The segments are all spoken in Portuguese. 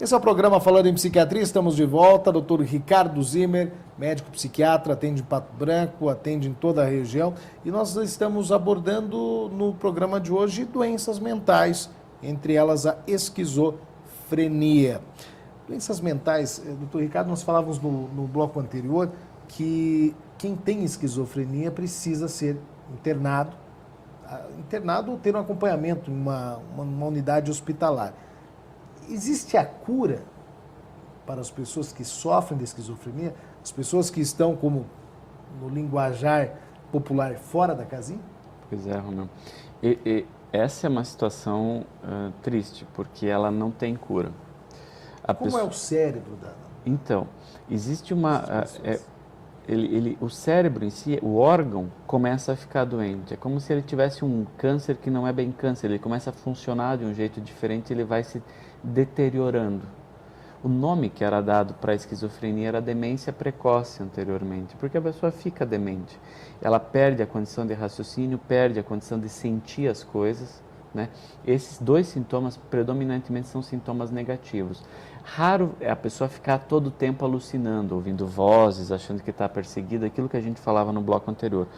Esse é o programa Falando em Psiquiatria, estamos de volta, Dr. Ricardo Zimmer, médico psiquiatra, atende em Pato Branco, atende em toda a região, e nós estamos abordando no programa de hoje doenças mentais, entre elas a esquizofrenia. Doenças mentais, Dr. Ricardo, nós falávamos no bloco anterior que quem tem esquizofrenia precisa ser internado ou ter um acompanhamento em uma unidade hospitalar. Existe a cura para as pessoas que sofrem de esquizofrenia? As pessoas que estão, como no linguajar popular, fora da casinha? Pois é, Romeu. Essa é uma situação triste, porque ela não tem cura. Como é o cérebro da... Então, existe uma... o cérebro em si, o órgão, começa a ficar doente. É como se ele tivesse um câncer que não é bem câncer. Ele começa a funcionar de um jeito diferente, ele vai se deteriorando. O nome que era dado para a esquizofrenia era demência precoce anteriormente, porque a pessoa fica demente. Ela perde a condição de raciocínio, perde a condição de sentir as coisas, né? Esses dois sintomas predominantemente são sintomas negativos. Raro é a pessoa ficar todo o tempo alucinando, ouvindo vozes, achando que está perseguida, aquilo que a gente falava no bloco anterior.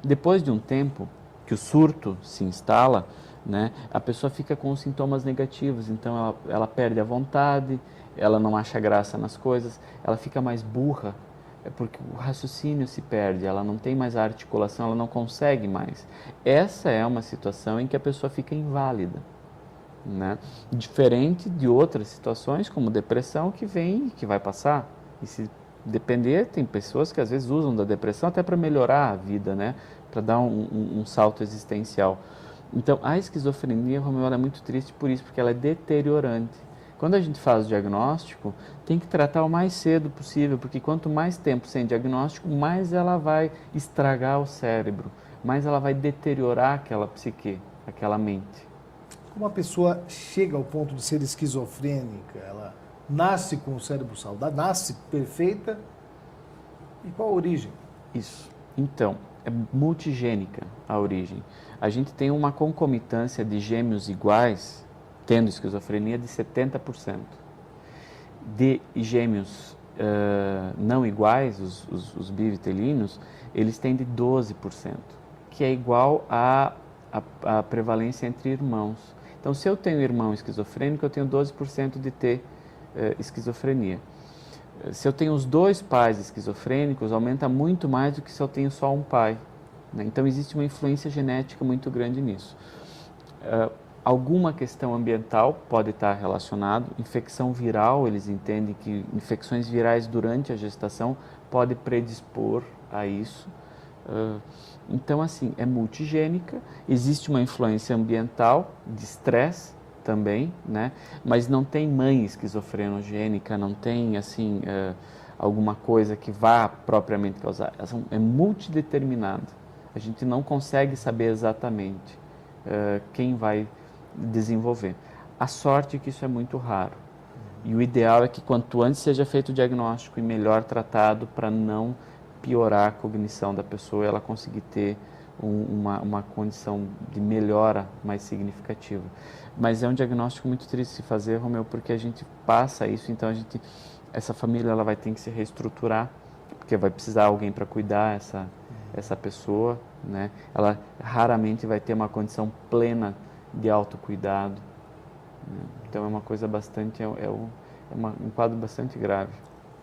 Depois de um tempo que o surto se instala, né, a pessoa fica com os sintomas negativos, então ela perde a vontade, ela não acha graça nas coisas, ela fica mais burra, porque o raciocínio se perde, ela não tem mais a articulação, ela não consegue mais. Essa é uma situação em que a pessoa fica inválida, né? Diferente de outras situações, como depressão, que vem e que vai passar. E se depender, tem pessoas que às vezes usam da depressão até para melhorar a vida, né? Para dar um salto existencial. Então, a esquizofrenia, Romeu, ela é muito triste por isso, porque ela é deteriorante. Quando a gente faz o diagnóstico, tem que tratar o mais cedo possível, porque quanto mais tempo sem diagnóstico, mais ela vai estragar o cérebro, mais ela vai deteriorar aquela psique, aquela mente. Como a pessoa chega ao ponto de ser esquizofrênica? Ela nasce com o cérebro saudável, nasce perfeita? E qual a origem? Isso. Então, é multigênica a origem. A gente tem uma concomitância de gêmeos iguais, tendo esquizofrenia, de 70%. De gêmeos não iguais, os bivitelinos, eles têm de 12%, que é igual à prevalência entre irmãos. Então, se eu tenho irmão esquizofrênico, eu tenho 12% de ter esquizofrenia. Se eu tenho os dois pais esquizofrênicos, aumenta muito mais do que se eu tenho só um pai, né? Então, existe uma influência genética muito grande nisso. Alguma questão ambiental pode estar relacionado. Infecção viral, eles entendem que infecções virais durante a gestação pode predispor a isso. Então, assim, é multigênica, existe uma influência ambiental, de estresse também, né? Mas não tem mãe esquizofrenogênica, não tem, assim, alguma coisa que vá propriamente causar. É multideterminada. A gente não consegue saber exatamente quem vai desenvolver. A sorte é que isso é muito raro. E o ideal é que quanto antes seja feito o diagnóstico e melhor tratado para não piorar a cognição da pessoa e ela conseguir ter uma condição de melhora mais significativa. Mas é um diagnóstico muito triste de se fazer, Romeu, porque a gente passa isso, então essa família ela vai ter que se reestruturar, porque vai precisar de alguém para cuidar essa pessoa, né? Ela raramente vai ter uma condição plena de autocuidado, né? Então é uma coisa bastante, um quadro bastante grave.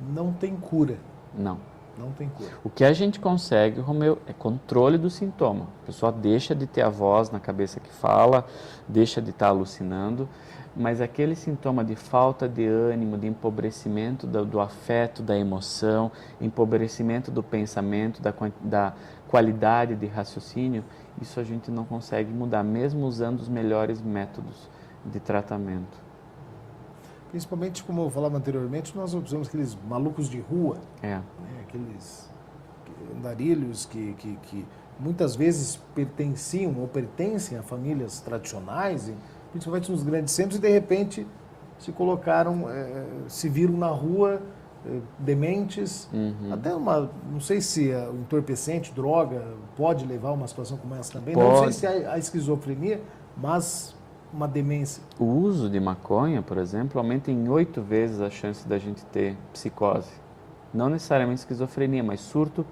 Não tem cura. Não. Não tem cura. O que a gente consegue, Romeu, é controle do sintoma. A pessoa deixa de ter a voz na cabeça que fala, deixa de estar alucinando, mas aquele sintoma de falta de ânimo, de empobrecimento do afeto, da emoção, empobrecimento do pensamento, da qualidade de raciocínio, isso a gente não consegue mudar, mesmo usando os melhores métodos de tratamento. Principalmente, como eu falava anteriormente, nós observamos aqueles malucos de rua, né? Aqueles andarilhos que muitas vezes pertenciam ou pertencem a famílias tradicionais, principalmente nos grandes centros, e de repente se colocaram, se viram na rua dementes, até não sei se o entorpecente, droga, pode levar a uma situação como essa também, Pode. não sei se a esquizofrenia, mas uma demência? O uso de maconha, por exemplo, aumenta em 8 vezes a chance da gente ter psicose. Não necessariamente esquizofrenia, mas surto,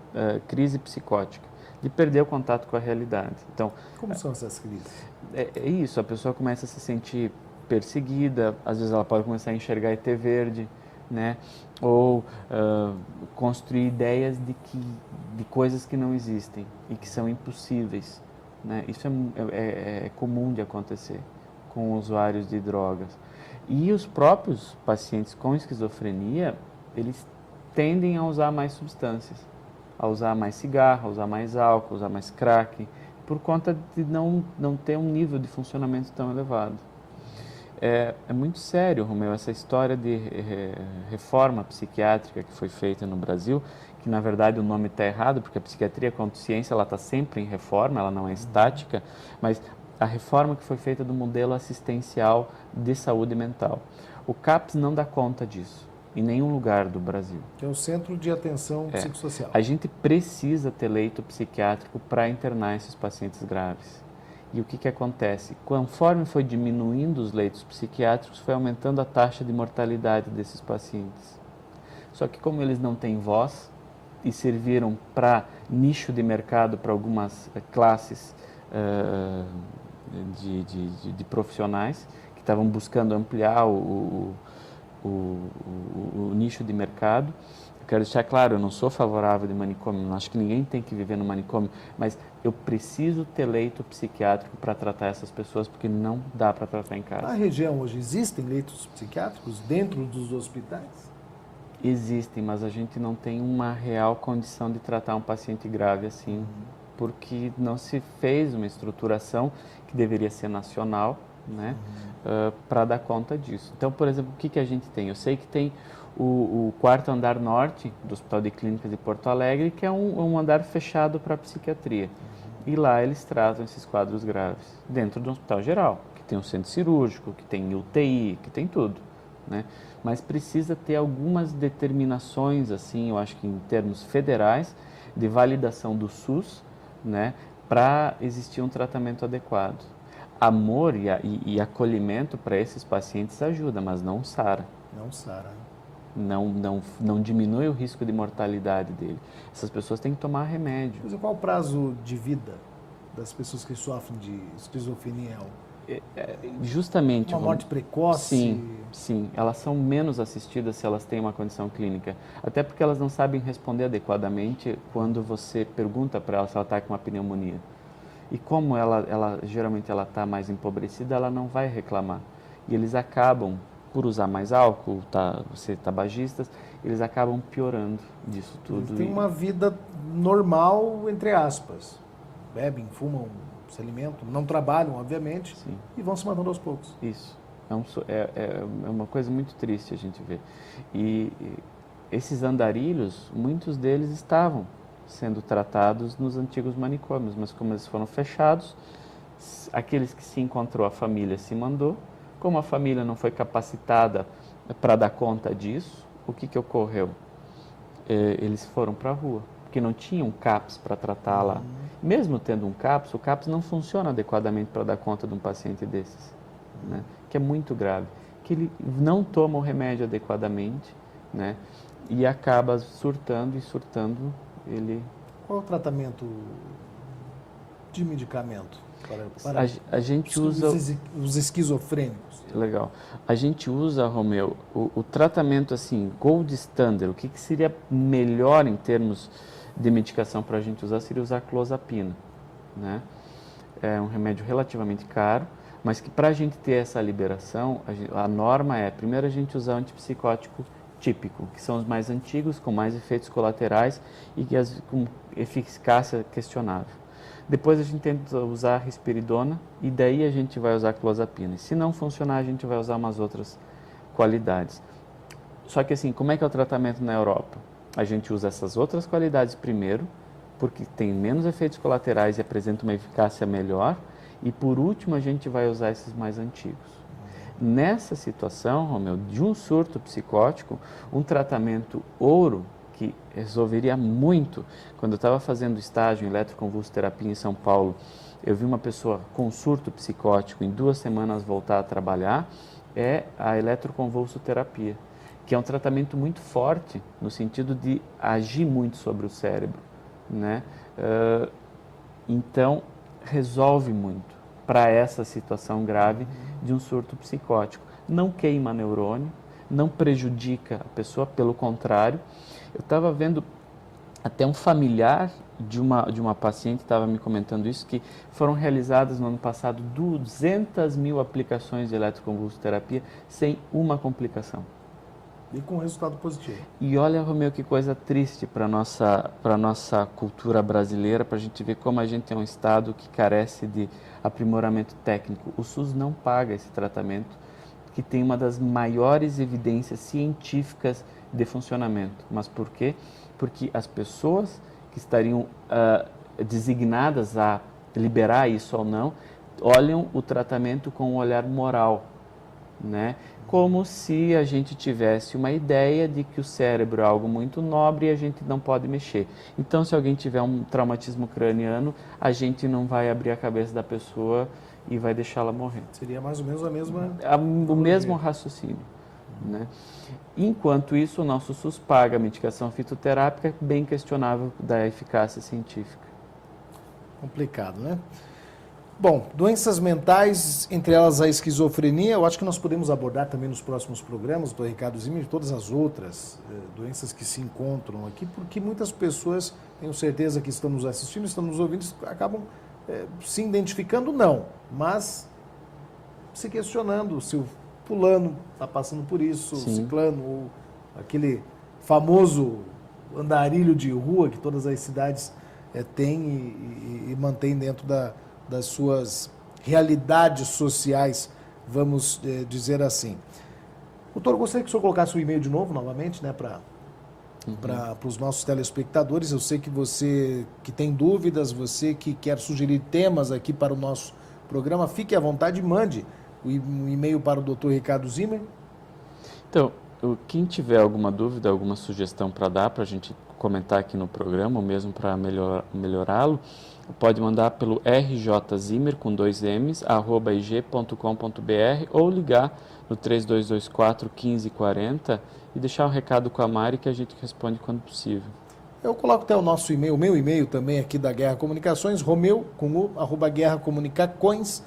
crise psicótica, de perder o contato com a realidade. Então, Como são essas crises? é isso, a pessoa começa a se sentir perseguida, às vezes ela pode começar a enxergar ET verde, né? Ou construir ideias de coisas que não existem e que são impossíveis, né? Isso é comum de acontecer com usuários de drogas. E os próprios pacientes com esquizofrenia, eles tendem a usar mais substâncias, a usar mais cigarro, a usar mais álcool, a usar mais crack, por conta de não ter um nível de funcionamento tão elevado. É muito sério, Romeu, essa história de reforma psiquiátrica que foi feita no Brasil, que na verdade o nome está errado, porque a psiquiatria quanto ciência ela está sempre em reforma, ela não é estática, mas a reforma que foi feita do modelo assistencial de saúde mental. O CAPS não dá conta disso, em nenhum lugar do Brasil. Que é o Centro de Atenção Psicossocial. A gente precisa ter leito psiquiátrico para internar esses pacientes graves. E o que acontece? Conforme foi diminuindo os leitos psiquiátricos, foi aumentando a taxa de mortalidade desses pacientes. Só que como eles não têm voz e serviram para nicho de mercado para algumas classes de profissionais que estavam buscando ampliar o nicho de mercado. Quero deixar claro, eu não sou favorável de manicômio, não acho que ninguém tem que viver no manicômio, mas eu preciso ter leito psiquiátrico para tratar essas pessoas, porque não dá para tratar em casa. Na região hoje existem leitos psiquiátricos dentro dos hospitais? Existem, mas a gente não tem uma real condição de tratar um paciente grave assim, porque não se fez uma estruturação que deveria ser nacional, né, para dar conta disso. Então, por exemplo, o que a gente tem? Eu sei que tem o quarto andar norte do Hospital de Clínicas de Porto Alegre, que é um andar fechado para a psiquiatria. E lá eles tratam esses quadros graves, dentro do hospital geral, que tem um centro cirúrgico, que tem UTI, que tem tudo, né? Mas precisa ter algumas determinações, assim, eu acho que em termos federais, de validação do SUS, né, para existir um tratamento adequado. Amor e acolhimento para esses pacientes ajuda, mas não sara. Não sara. Não diminui o risco de mortalidade dele. Essas pessoas têm que tomar remédio. Mas qual o prazo de vida das pessoas que sofrem de esquizofrenia? Justamente. Uma morte precoce? Sim. Elas são menos assistidas se elas têm uma condição clínica. Até porque elas não sabem responder adequadamente quando você pergunta para ela se ela está com uma pneumonia. E como geralmente ela está mais empobrecida, ela não vai reclamar. E eles acabam, por usar mais álcool, ser tabagistas, eles acabam piorando disso tudo. Eles têm uma vida normal, entre aspas. Bebem, fumam, se alimentam, não trabalham, obviamente, Sim. E vão se matando aos poucos. Isso. É uma coisa muito triste a gente ver. E esses andarilhos, muitos deles estavam sendo tratados nos antigos manicômios, mas como eles foram fechados, aqueles que se encontrou, a família se mandou. Como a família não foi capacitada para dar conta disso, o que ocorreu? Eles foram para a rua, porque não tinham CAPS para tratar lá. Mesmo tendo um CAPS, o CAPS não funciona adequadamente para dar conta de um paciente desses, né? Que é muito grave, que ele não toma o remédio adequadamente, né? E acaba surtando ele... Qual é o tratamento de medicamento para a gente usa os esquizofrênicos? Legal. A gente usa, Romeu, o tratamento assim, gold standard. O que seria melhor em termos de medicação para a gente usar seria usar clozapina, né? É um remédio relativamente caro, mas que para a gente ter essa liberação, a norma é, primeiro a gente usar o antipsicótico típico, que são os mais antigos, com mais efeitos colaterais e com eficácia questionável. Depois a gente tenta usar a risperidona e daí a gente vai usar a clozapina. E se não funcionar, a gente vai usar umas outras qualidades. Só que assim, como é que é o tratamento na Europa? A gente usa essas outras qualidades primeiro, porque tem menos efeitos colaterais e apresenta uma eficácia melhor. E por último, a gente vai usar esses mais antigos. Nessa situação, Romeu, de um surto psicótico, um tratamento ouro, que resolveria muito. Quando eu estava fazendo estágio em eletroconvulsoterapia em São Paulo, eu vi uma pessoa com surto psicótico em 2 semanas voltar a trabalhar, é a eletroconvulsoterapia, que é um tratamento muito forte no sentido de agir muito sobre o cérebro, né? Então, resolve muito para essa situação grave de um surto psicótico. Não queima neurônio, não prejudica a pessoa, pelo contrário. Eu estava vendo até um familiar de uma paciente estava me comentando isso, que foram realizadas no ano passado 200 mil aplicações de eletroconvulsoterapia sem uma complicação. E com resultado positivo. E olha, Romeu, que coisa triste para a nossa cultura brasileira, para a gente ver como a gente é um estado que carece de aprimoramento técnico. O SUS não paga esse tratamento, que tem uma das maiores evidências científicas de funcionamento. Mas por quê? Porque as pessoas que estariam designadas a liberar isso ou não, olham o tratamento com um olhar moral, né? Como se a gente tivesse uma ideia de que o cérebro é algo muito nobre e a gente não pode mexer. Então, se alguém tiver um traumatismo craniano, a gente não vai abrir a cabeça da pessoa e vai deixá-la morrer. Seria mais ou menos a mesma... O mesmo raciocínio, né? Enquanto isso, o nosso SUS paga a medicação fitoterápica, bem questionável da eficácia científica. Complicado, né? Bom, doenças mentais, entre elas a esquizofrenia, eu acho que nós podemos abordar também nos próximos programas, do Ricardo Zimmer, todas as outras doenças que se encontram aqui, porque muitas pessoas, tenho certeza que estão nos assistindo, estão nos ouvindo, acabam se identificando, não, mas se questionando se o fulano está passando por isso, o ciclano, ou aquele famoso andarilho de rua que todas as cidades têm e mantêm dentro das suas realidades sociais, vamos dizer assim. Doutor, eu gostaria que o senhor colocasse o e-mail de novo, novamente, né, para os nossos telespectadores. Eu sei que você que tem dúvidas, você que quer sugerir temas aqui para o nosso programa, fique à vontade e mande o e-mail para o Dr. Ricardo Zimmer. Então, quem tiver alguma dúvida, alguma sugestão para dar, para a gente comentar aqui no programa, ou mesmo para melhorá-lo, pode mandar pelo rjzimmer, com 2 M's, @ig.com.br, ou ligar no 3224 1540 e deixar um recado com a Mari que a gente responde quando possível. Eu coloco até o nosso e-mail, o meu e-mail também aqui da Guerra Comunicações, romeu, com u, @guerracomunicacões.com.br.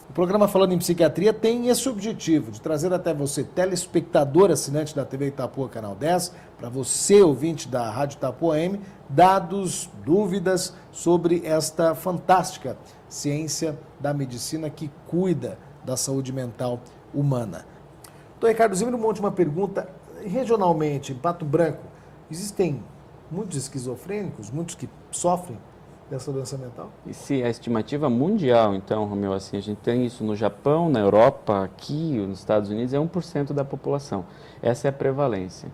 O programa Falando em Psiquiatria tem esse objetivo, de trazer até você, telespectador assinante da TV Itapuã Canal 10, para você, ouvinte da Rádio Itapuã AM, dados, dúvidas sobre esta fantástica ciência da medicina que cuida da saúde mental humana. Doutor Ricardo Zimmer, uma última pergunta. Regionalmente, em Pato Branco, existem muitos esquizofrênicos, muitos que sofrem dessa doença mental? E se a estimativa mundial, então, Romeu, assim, a gente tem isso no Japão, na Europa, aqui, nos Estados Unidos, é 1% da população. Essa é a prevalência.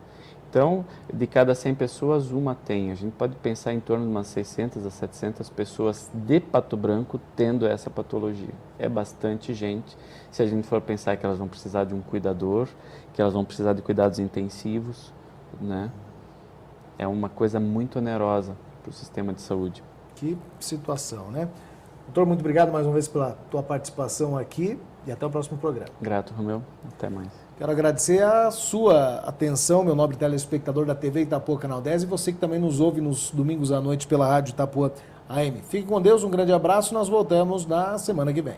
Então, de cada 100 pessoas, uma tem. A gente pode pensar em torno de umas 600 a 700 pessoas de Pato Branco tendo essa patologia. É bastante gente. Se a gente for pensar que elas vão precisar de um cuidador, que elas vão precisar de cuidados intensivos, né? É uma coisa muito onerosa para o sistema de saúde. Que situação, né? Doutor, muito obrigado mais uma vez pela tua participação aqui e até o próximo programa. Grato, Romeu. Até mais. Quero agradecer a sua atenção, meu nobre telespectador da TV Itapuã Canal 10 e você que também nos ouve nos domingos à noite pela Rádio Itapuã AM. Fique com Deus, um grande abraço e nós voltamos na semana que vem.